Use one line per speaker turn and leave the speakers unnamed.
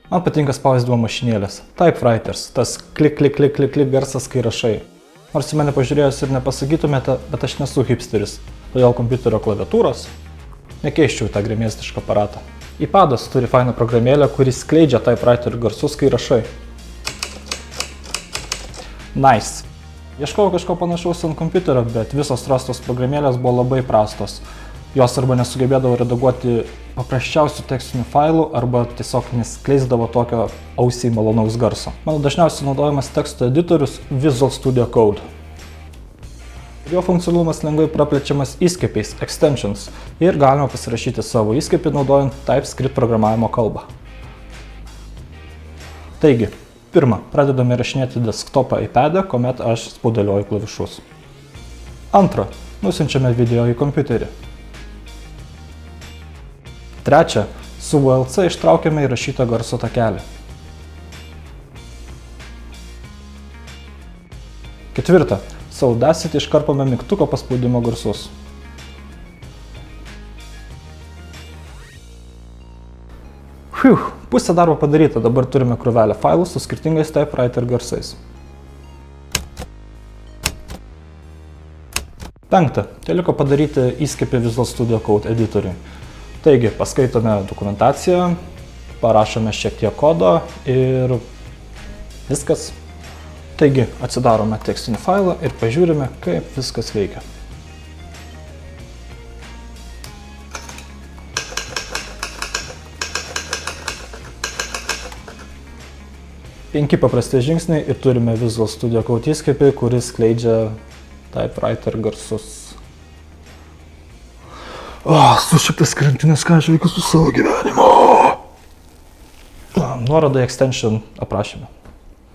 Man patinka spausdinimo mašinėlės. Typewriters, tas klik, klik, klik, klik, klik garsas, kai rašai. Nors į mane pažiūrėjus ir nepasakytumėte, bet aš nesu hipsteris. Todėl kompiuterio klaviatūros nekeiščiau tą gremėzdišką aparatą. iPadas turi fainą programėlę, kuris skleidžia typewriter garsus, kai rašai. Nice. Ieškojau kažko panašaus ant kompiuterio, bet visos rastos programėlės buvo labai prastos. Jos arba nesugebėdavo redaguoti paprasčiausių tekstinių failų, arba tiesiog neskleisdavo tokio ausiai malonaus garso. Mano dažniausiai naudojamas teksto editorius Visual Studio Code. Jo funkcionalumas lengvai praplečiamas įskiepiais, extensions, ir galima pasirašyti savo įskiepį naudojant TypeScript programavimo kalbą. Taigi, pirma, pradedame rašinėti desktopą iPad'e, kuomet aš spaudalioju klavišus. Antra, nusiunčiame video į kompiuterį. Trečia, su VLC ištraukiame įrašytą garso takelį. Ketvirta, su Audacity iškarpome mygtuko paspaudimo garsus. Pusė darbo padaryta, dabar turime krūvelę failų su skirtingais typewriter garsais. Penkta, teliko padaryti įskiepį Visual Studio Code editoriui. Taigi, paskaitome dokumentaciją, parašome šiek tiek kodo ir viskas. Taigi, atsidarome tekstinį failą ir pažiūrime, kaip viskas veikia. Penki paprasti žingsniai ir turime Visual Studio Code įskiepį, kuris skleidžia typewriter garsus. Sušiktas karantinas, ką aš veikiu su savo gyvenimu. Nuoroda į extension aprašyme.